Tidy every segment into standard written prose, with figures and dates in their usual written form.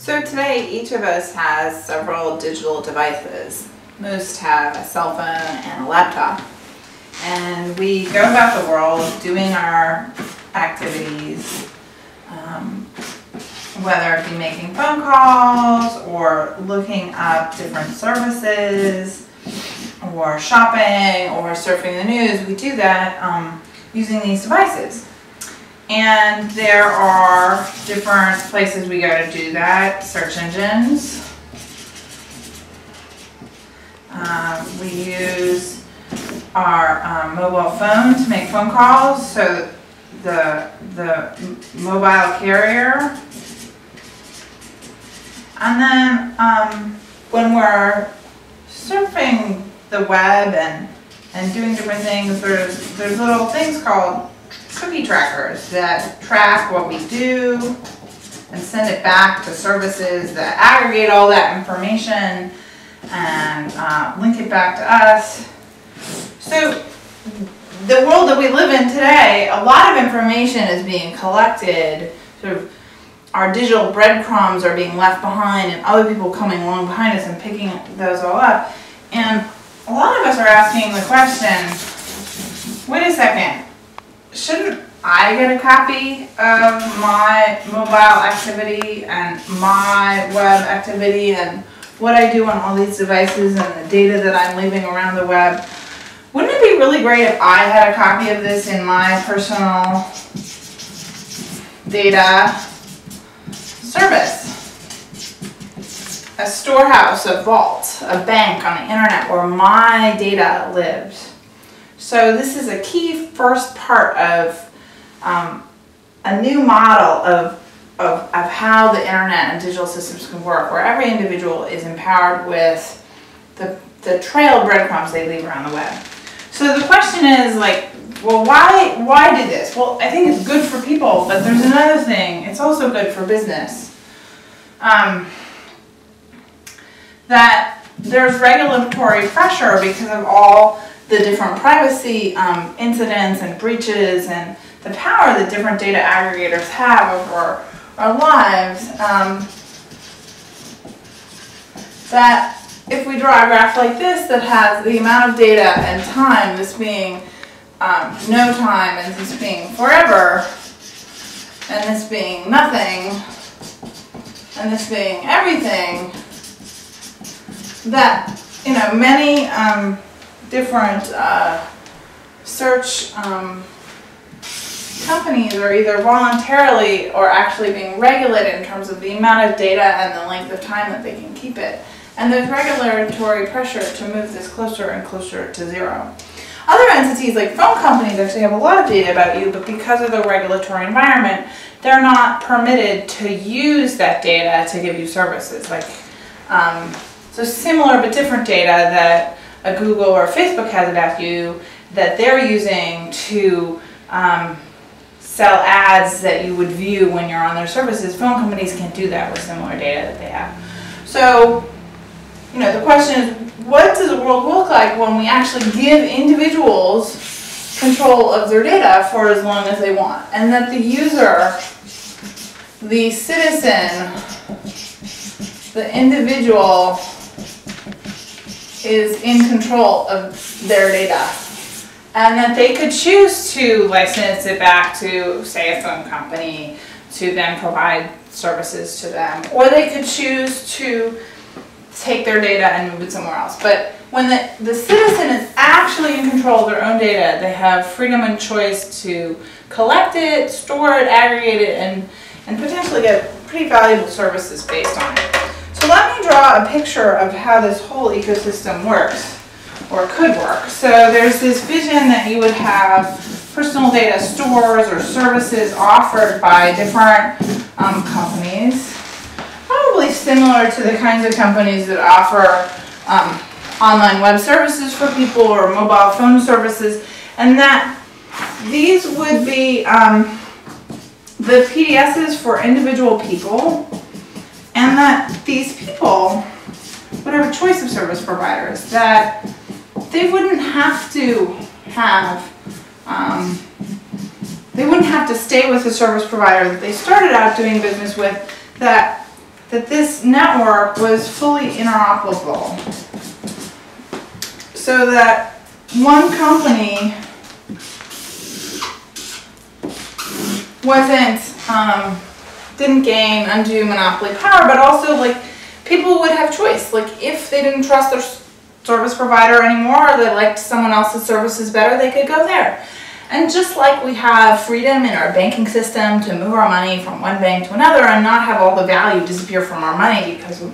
So today, each of us has several digital devices. Most have a cell phone and a laptop. And we go about the world doing our activities, whether it be making phone calls or looking up different services or shopping or surfing the news. We do that using these devices. And there are different places we go to do that. Search engines. We use our mobile phone to make phone calls. So the mobile carrier. And then when we're surfing the web and doing different things, there's little things called cookie trackers that track what we do and send it back to services that aggregate all that information and link it back to us. So the world that we live in today, a lot of information is being collected. Sort of our digital breadcrumbs are being left behind and other people coming along behind us and picking those all up. And a lot of us are asking the question, wait a second, shouldn't I get a copy of my mobile activity and my web activity and what I do on all these devices and the data that I'm leaving around the web? Wouldn't it be really great if I had a copy of this in my personal data service? A storehouse, a vault, a bank on the internet where my data lives. So this is a key first part of a new model of how the internet and digital systems can work, where every individual is empowered with the trail of breadcrumbs they leave around the web. So the question is, like, well, why do this? Well, I think it's good for people, but there's another thing. It's also good for business. That there's regulatory pressure because of all the different privacy incidents and breaches and the power that different data aggregators have over our lives. That if we draw a graph like this that has the amount of data and time, this being no time and this being forever, and this being nothing, and this being everything, that, you know, many different search companies are either voluntarily or actually being regulated in terms of the amount of data and the length of time that they can keep it. And there's regulatory pressure to move this closer and closer to zero. Other entities like phone companies actually have a lot of data about you, but because of the regulatory environment, they're not permitted to use that data to give you services. Like, so similar but different data that a Google or Facebook has about you that they're using to sell ads that you would view when you're on their services. Phone companies can't do that with similar data that they have. So, you know, the question is, what does the world look like when we actually give individuals control of their data for as long as they want? And that the user, the citizen, the individual is in control of their data. And that they could choose to license it back to, say, a phone company to then provide services to them. Or they could choose to take their data and move it somewhere else. But when the citizen is actually in control of their own data, they have freedom and choice to collect it, store it, aggregate it, and potentially get pretty valuable services based on it. So let me draw a picture of how this whole ecosystem works, or could work. So there's this vision that you would have personal data stores or services offered by different companies, probably similar to the kinds of companies that offer online web services for people or mobile phone services, and that these would be the PDSs for individual people, and that these people would have a choice of service providers, that they wouldn't have to have, they wouldn't have to stay with the service provider that they started out doing business with, that that this network was fully interoperable, so that one company didn't gain undue monopoly power, but also like people would have choice. Like if they didn't trust their service provider anymore, or they liked someone else's services better, they could go there. And just like we have freedom in our banking system to move our money from one bank to another and not have all the value disappear from our money because we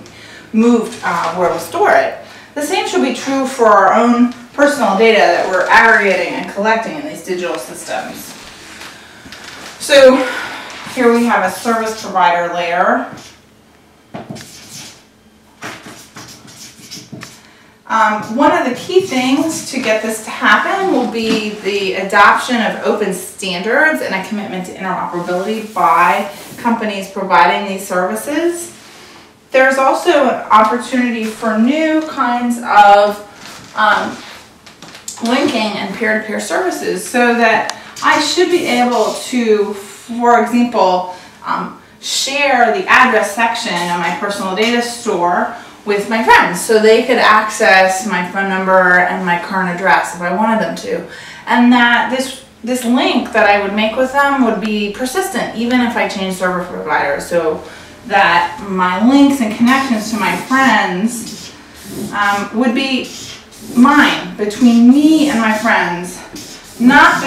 moved where we store it, the same should be true for our own personal data that we're aggregating and collecting in these digital systems. So here we have a service provider layer. One of the key things to get this to happen will be the adoption of open standards and a commitment to interoperability by companies providing these services. There's also an opportunity for new kinds of linking and peer-to-peer services, so that I should be able to, for example, share the address section of my personal data store with my friends, so they could access my phone number and my current address if I wanted them to. And that this link that I would make with them would be persistent even if I changed server providers, so that my links and connections to my friends would be mine, between me and my friends, not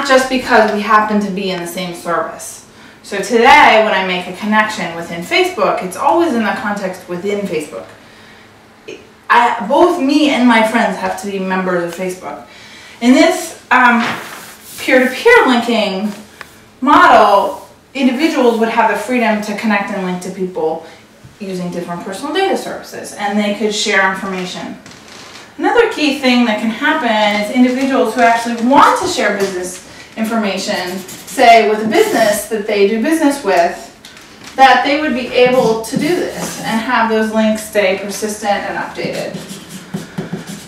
just because we happen to be in the same service. So today, when I make a connection within Facebook, it's always in the context within Facebook. Both me and my friends have to be members of Facebook. In this peer-to-peer linking model, individuals would have the freedom to connect and link to people using different personal data services, and they could share information. Another key thing that can happen is individuals who actually want to share business information, say with a business that they do business with, that they would be able to do this and have those links stay persistent and updated.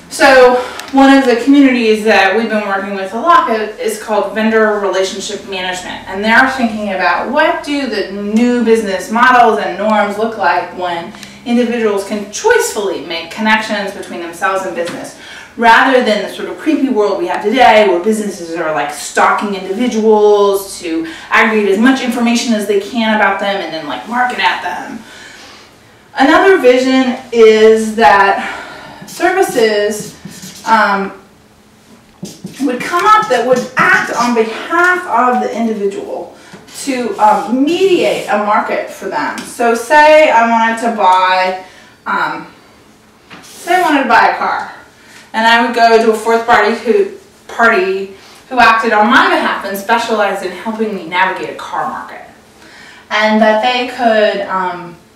So one of the communities that we've been working with a lot is called Vendor Relationship Management, and they're thinking about what do the new business models and norms look like when individuals can choicefully make connections between themselves and business, rather than the sort of creepy world we have today where businesses are like stalking individuals to aggregate as much information as they can about them and then like market at them. Another vision is that services would come up that would act on behalf of the individual to mediate a market for them. So say I wanted to buy a car, and I would go to a fourth party who acted on my behalf and specialized in helping me navigate a car market, and that they could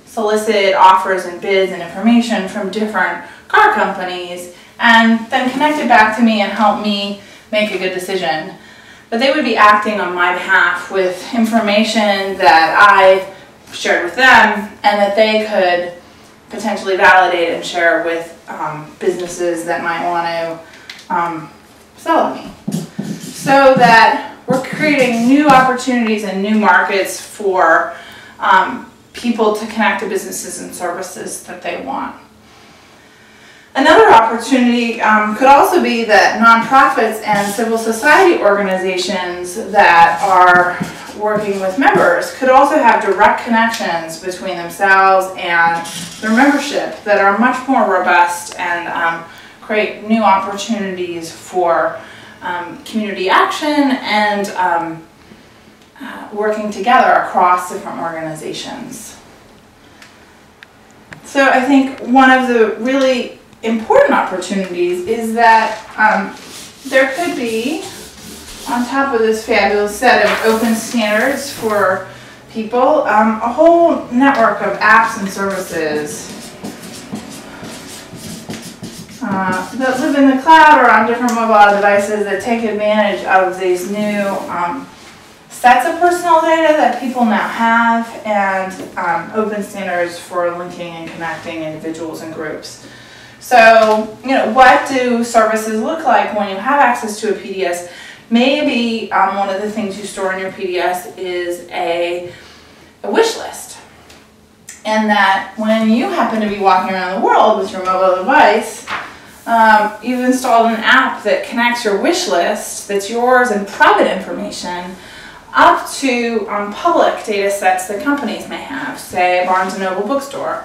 solicit offers and bids and information from different car companies and then connect it back to me and help me make a good decision. But they would be acting on my behalf with information that I shared with them and that they could potentially validate and share with businesses that might want to sell to me. So that we're creating new opportunities and new markets for people to connect to businesses and services that they want. Another opportunity could also be that nonprofits and civil society organizations that are working with members could also have direct connections between themselves and their membership that are much more robust and create new opportunities for community action and working together across different organizations. So I think one of the really important opportunities is that there could be, on top of this fabulous set of open standards for people, a whole network of apps and services that live in the cloud or on different mobile devices that take advantage of these new sets of personal data that people now have, and open standards for linking and connecting individuals and groups. So, what do services look like when you have access to a PDS? Maybe one of the things you store in your PDS is a wish list. And that when you happen to be walking around the world with your mobile device, you've installed an app that connects your wish list that's yours and private information up to public data sets that companies may have, say Barnes & Noble bookstore.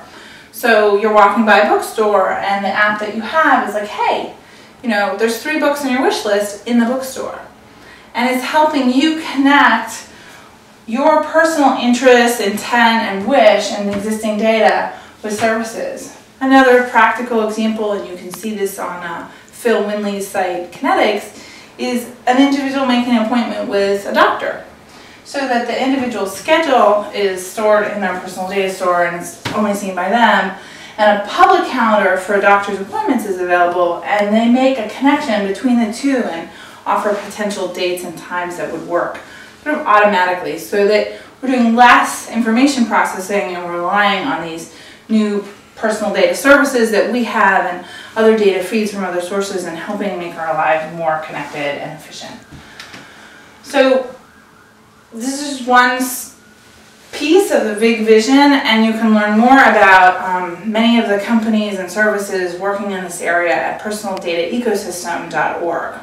So you're walking by a bookstore and the app that you have is like, hey, there's 3 books on your wish list in the bookstore. And it's helping you connect your personal interest, intent, and wish and existing data with services. Another practical example, and you can see this on Phil Winley's site, Kinetics, is an individual making an appointment with a doctor, so that the individual's schedule is stored in their personal data store and it's only seen by them, and a public calendar for a doctor's appointments is available, and they make a connection between the two and offer potential dates and times that would work sort of automatically, so that we're doing less information processing and we're relying on these new personal data services that we have and other data feeds from other sources, and helping make our lives more connected and efficient. So this is one piece of the big vision, and you can learn more about many of the companies and services working in this area at personaldataecosystem.org.